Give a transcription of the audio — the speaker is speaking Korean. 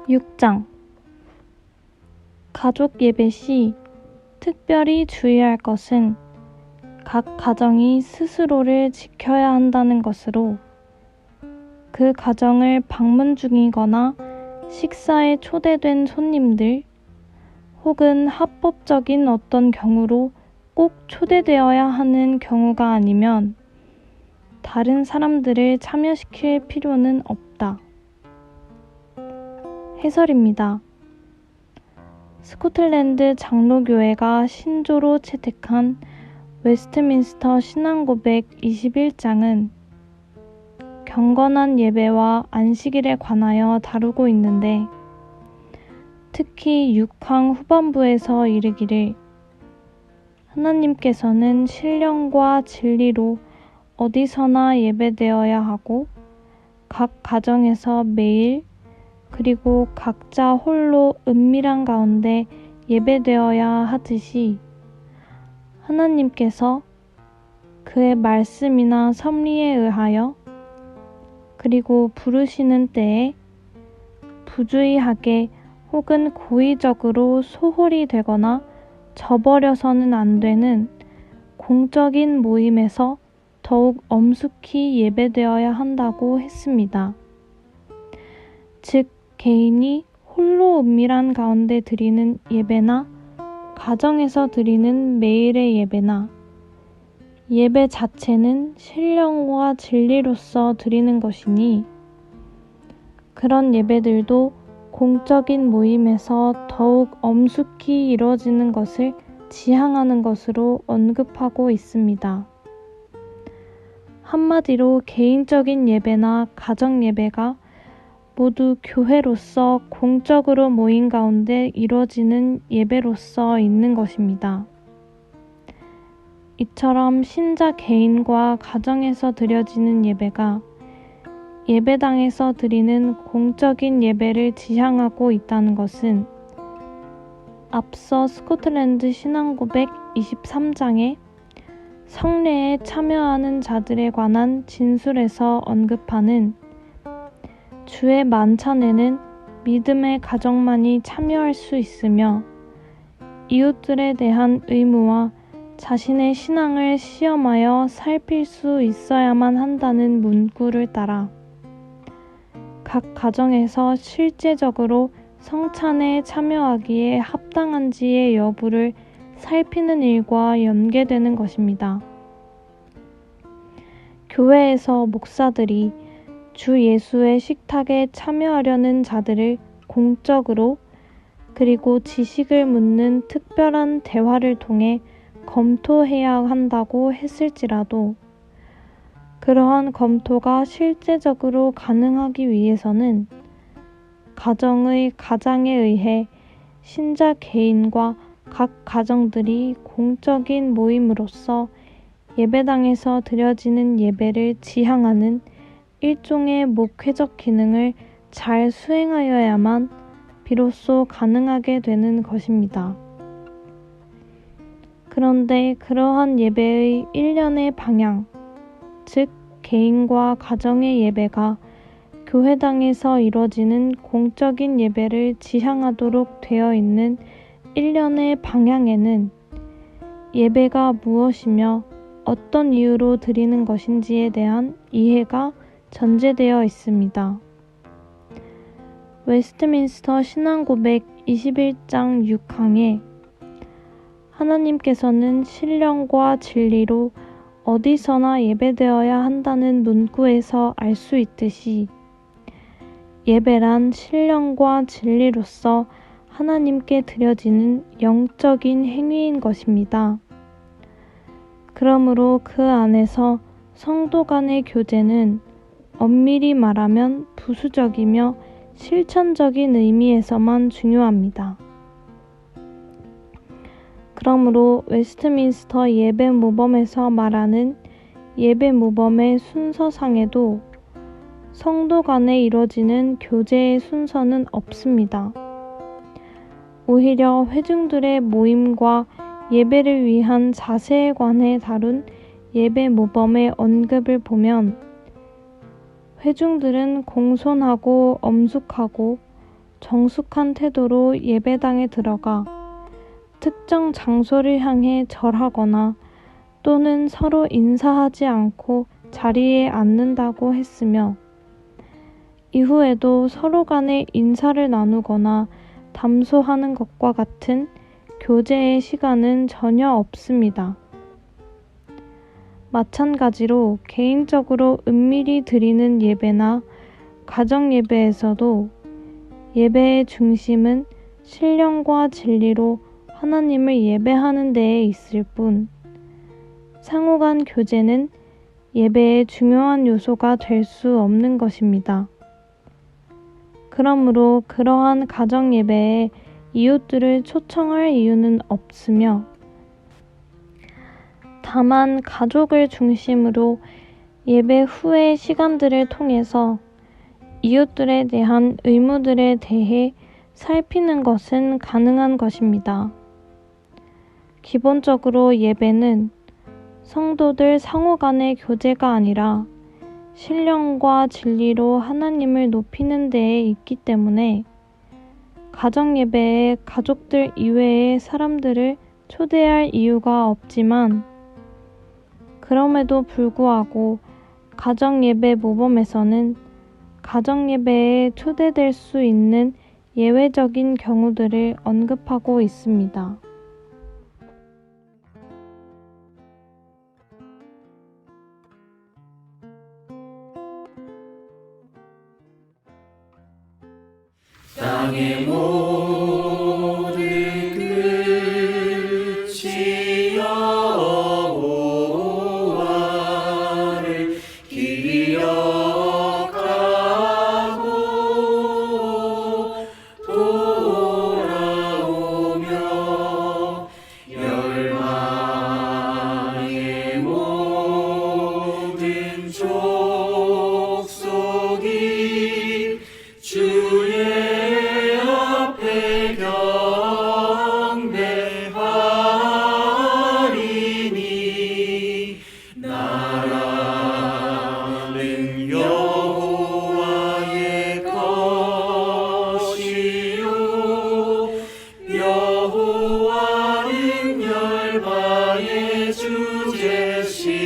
6장 가족 예배 시 특별히 주의할 것은 각 가정이 스스로를 지켜야 한다는 것으로, 그 가정을 방문 중이거나 식사에 초대된 손님들 혹은 합법적인 어떤 경우로 꼭 초대되어야 하는 경우가 아니면 다른 사람들을 참여시킬 필요는 없다. 해설입니다. 스코틀랜드 장로교회가 신조로 채택한 웨스트민스터 신앙고백 21장은 경건한 예배와 안식일에 관하여 다루고 있는데, 특히 6항 후반부에서 이르기를 하나님께서는 신령과 진리로 어디서나 예배되어야 하고 각 가정에서 매일 그리고 각자 홀로 은밀한 가운데 예배되어야 하듯이, 하나님께서 그의 말씀이나 섭리에 의하여 그리고 부르시는 때에 부주의하게 혹은 고의적으로 소홀히 되거나 저버려서는 안 되는 공적인 모임에서 더욱 엄숙히 예배되어야 한다고 했습니다. 즉, 개인이 홀로 은밀한 가운데 드리는 예배나 가정에서 드리는 매일의 예배나 예배 자체는 신령과 진리로서 드리는 것이니, 그런 예배들도 공적인 모임에서 더욱 엄숙히 이루어지는 것을 지향하는 것으로 언급하고 있습니다. 한마디로 개인적인 예배나 가정 예배가 모두 교회로서 공적으로 모인 가운데 이루어지는 예배로서 있는 것입니다. 이처럼 신자 개인과 가정에서 드려지는 예배가 예배당에서 드리는 공적인 예배를 지향하고 있다는 것은 앞서 스코틀랜드 신앙고백 23장에 성례에 참여하는 자들에 관한 진술에서 언급하는 주의 만찬에는 믿음의 가정만이 참여할 수 있으며 이웃들에 대한 의무와 자신의 신앙을 시험하여 살필 수 있어야만 한다는 문구를 따라 각 가정에서 실제적으로 성찬에 참여하기에 합당한지의 여부를 살피는 일과 연계되는 것입니다. 교회에서 목사들이 주 예수의 식탁에 참여하려는 자들을 공적으로 그리고 지식을 묻는 특별한 대화를 통해 검토해야 한다고 했을지라도, 그러한 검토가 실제적으로 가능하기 위해서는 가정의 가장에 의해 신자 개인과 각 가정들이 공적인 모임으로서 예배당에서 드려지는 예배를 지향하는 일종의 목회적 기능을 잘 수행하여야만 비로소 가능하게 되는 것입니다. 그런데 그러한 예배의 일련의 방향, 즉 개인과 가정의 예배가 교회당에서 이루어지는 공적인 예배를 지향하도록 되어 있는 일련의 방향에는 예배가 무엇이며 어떤 이유로 드리는 것인지에 대한 이해가 전제되어 있습니다. 웨스트민스터 신앙고백 21장 6항에 하나님께서는 신령과 진리로 어디서나 예배되어야 한다는 문구에서 알 수 있듯이, 예배란 신령과 진리로서 하나님께 드려지는 영적인 행위인 것입니다. 그러므로 그 안에서 성도 간의 교제는 엄밀히 말하면 부수적이며 실천적인 의미에서만 중요합니다. 그러므로 웨스트민스터 예배 모범에서 말하는 예배 모범의 순서상에도 성도 간에 이루어지는 교제의 순서는 없습니다. 오히려 회중들의 모임과 예배를 위한 자세에 관해 다룬 예배 모범의 언급을 보면 회중들은 공손하고 엄숙하고 정숙한 태도로 예배당에 들어가 특정 장소를 향해 절하거나 또는 서로 인사하지 않고 자리에 앉는다고 했으며 이후에도 서로 간에 인사를 나누거나 담소하는 것과 같은 교제의 시간은 전혀 없습니다. 마찬가지로 개인적으로 은밀히 드리는 예배나 가정 예배에서도 예배의 중심은 신령과 진리로 하나님을 예배하는 데에 있을 뿐 상호간 교제는 예배의 중요한 요소가 될 수 없는 것입니다. 그러므로 그러한 가정 예배에 이웃들을 초청할 이유는 없으며 다만 가족을 중심으로 예배 후의 시간들을 통해서 이웃들에 대한 의무들에 대해 살피는 것은 가능한 것입니다. 기본적으로 예배는 성도들 상호 간의 교제가 아니라 신령과 진리로 하나님을 높이는 데에 있기 때문에 가정 예배에 가족들 이외의 사람들을 초대할 이유가 없지만 그럼에도 불구하고 가정 예배 모범에서는 가정 예배에 초대될 수 있는 예외적인 경우들을 언급하고 있습니다. 땅의 모든 끝이 여호와를 기억하고 돌아오며 열방의 모든 족속이 주의 경배하리니 나라는 여호와의 것이요 여호와는 열방의 주제심이